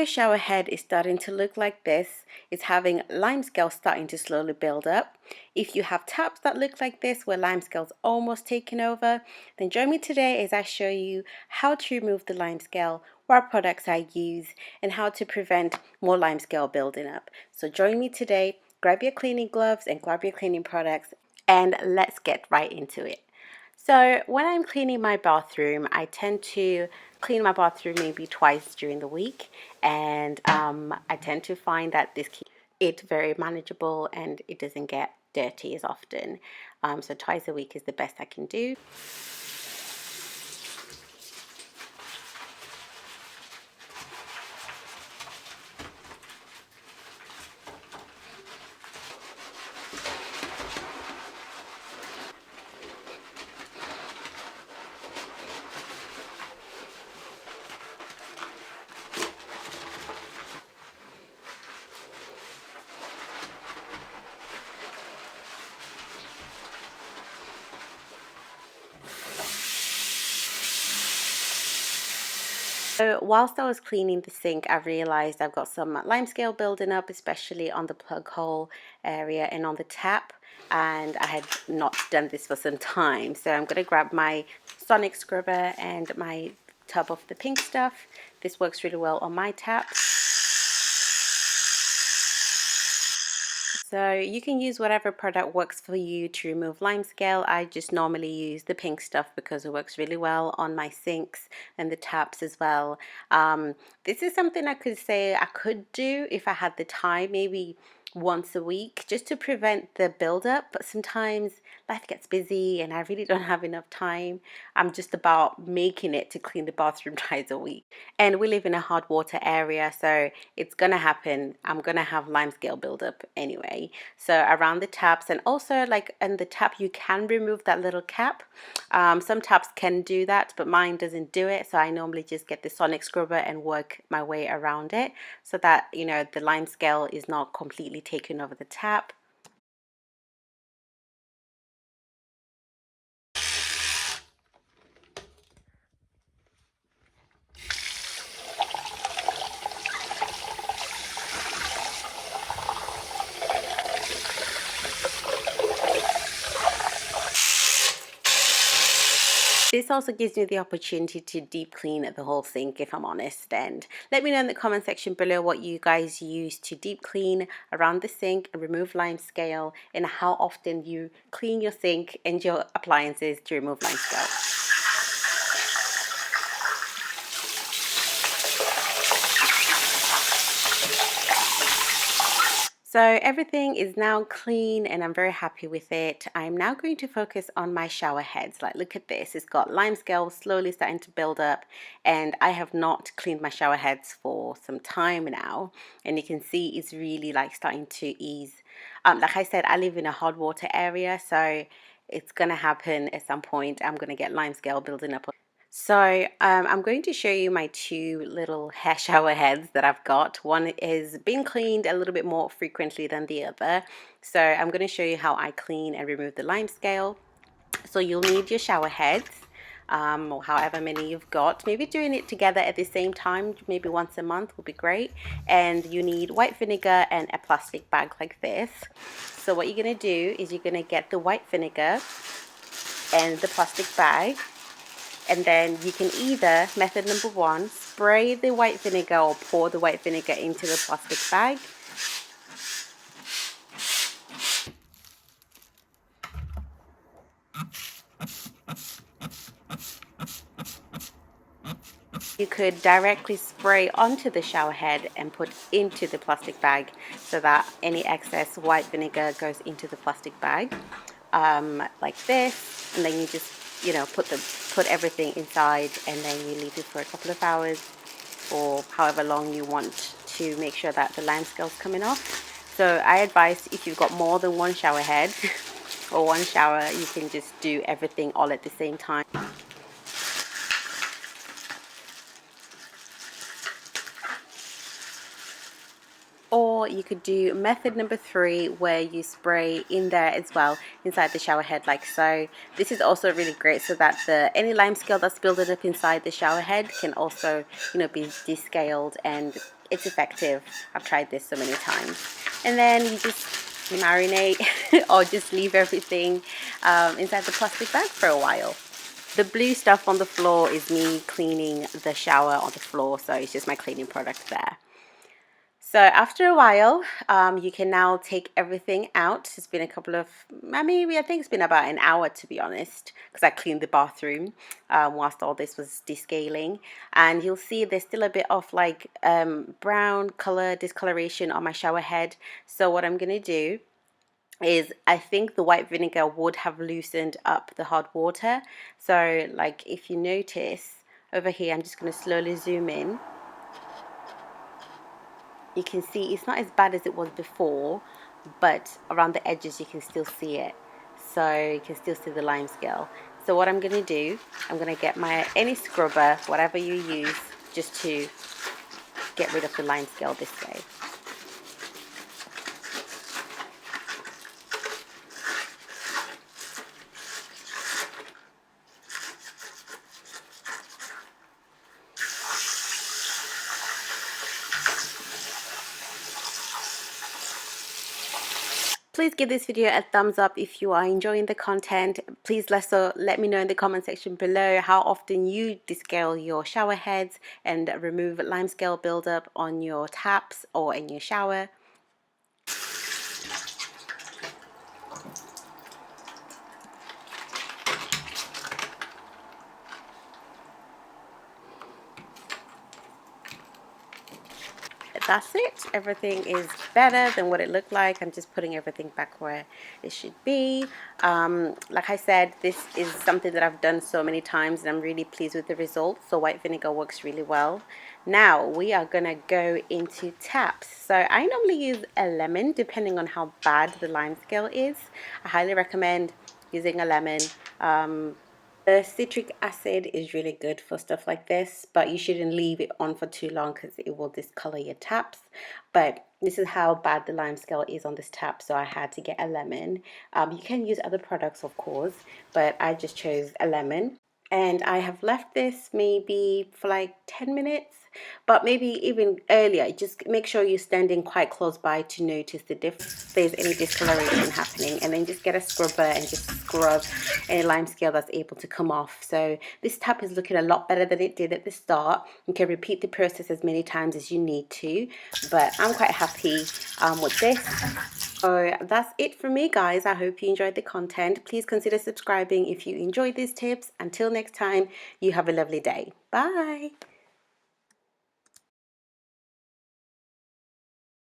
The shower head is starting to look like this. It's having limescale starting to slowly build up. If you have taps that look like this where limescale's almost taken over, then join me today as I show you how to remove the limescale, what products I use, and how to prevent more limescale building up. So join me today, grab your cleaning gloves and grab your cleaning products, and let's get right into it. So when I'm cleaning my bathroom, I tend to clean my bathroom maybe twice during the week, and I tend to find that this keeps it very manageable and it doesn't get dirty as often. So twice a week is the best I can do. So whilst I was cleaning the sink, I realized I've got some limescale building up, especially on the plug hole area and on the tap. And I had not done this for some time. So I'm going to grab my sonic scrubber and my tub of the pink stuff. This works really well on my tap. So you can use whatever product works for you to remove limescale. I just normally use the pink stuff because it works really well on my sinks and the taps as well. This is something I could say I could do if I had the time, maybe once a week, just to prevent the buildup. But sometimes life gets busy and I really don't have enough time. I'm just about making it to clean the bathroom twice a week. And we live in a hot water area, so it's gonna happen. I'm gonna have limescale buildup anyway. So around the taps, and also like in the tap, you can remove that little cap. Some taps can do that, but mine doesn't do it. So I normally just get the sonic scrubber and work my way around it so that, you know, the limescale is not completely taken over the tap. This also gives me the opportunity to deep clean the whole sink, if I'm honest. And let me know in the comment section below what you guys use to deep clean around the sink and remove limescale, and how often you clean your sink and your appliances to remove limescale. So everything is now clean and I'm very happy with it. I'm now going to focus on my shower heads. Like, look at this. It's got limescale slowly starting to build up, and I have not cleaned my shower heads for some time now. And you can see it's really like starting to ease. Like I said, I live in a hot water area, so it's gonna happen at some point. I'm gonna get limescale building up. So I'm going to show you my two little hair shower heads that I've got. One is being cleaned a little bit more frequently than the other. So I'm going to show you how I clean and remove the limescale. So you'll need your shower heads, or however many you've got. Maybe doing it together at the same time, maybe once a month would be great. And you need white vinegar and a plastic bag like this. So what you're going to do is you're going to get the white vinegar and the plastic bag. And then you can either, method number one, spray the white vinegar or pour the white vinegar into the plastic bag. You could directly spray onto the shower head and put into the plastic bag so that any excess white vinegar goes into the plastic bag, like this. And then you just, you know, put everything inside, and then you leave it for a couple of hours or however long you want to make sure that the limescale's coming off. So I advise, if you've got more than one shower head or one shower, you can just do everything all at the same time. Or you could do method number 3, where you spray in there as well, inside the shower head like so. This is also really great, so that any limescale that's building up inside the shower head can also, be descaled, and it's effective. I've tried this so many times. And then you just marinate or just leave everything inside the plastic bag for a while. The blue stuff on the floor is me cleaning the shower on the floor, so it's just my cleaning product there. So after a while, you can now take everything out. It's been a couple of, maybe I think it's been about an hour, to be honest, because I cleaned the bathroom whilst all this was descaling. And you'll see there's still a bit of like brown color discoloration on my shower head. So what I'm going to do is, I think the white vinegar would have loosened up the hot water. So like if you notice over here, I'm just going to slowly zoom in. You can see it's not as bad as it was before, but around the edges you can still see it. So you can still see the limescale. So what I'm going to do, I'm going to get any scrubber, whatever you use, just to get rid of the limescale this way. Please give this video a thumbs up if you are enjoying the content. Please let me know in the comment section below how often you descale your shower heads and remove limescale buildup on your taps or in your shower. That's it. Everything is better than what it looked like. I'm just putting everything back where it should be. Like I said, this is something that I've done so many times and I'm really pleased with the results. So white vinegar works really well. Now we are gonna go into taps. So I normally use a lemon depending on how bad the limescale is. I highly recommend using a lemon. The citric acid is really good for stuff like this, but you shouldn't leave it on for too long because it will discolor your taps. But this is how bad the limescale is on this tap, so I had to get a lemon. You can use other products, of course, but I just chose a lemon. And I have left this maybe for like 10 minutes, but maybe even earlier. Just make sure you're standing quite close by to notice the difference, if there's any discoloration happening, and then just get a scrubber and just scrub any limescale that's able to come off. So this tap is looking a lot better than it did at the start. You can repeat the process as many times as you need to, but I'm quite happy with this. So that's it from me, guys. I hope you enjoyed the content. Please consider subscribing if you enjoyed these tips. Until next time, you have a lovely day. Bye.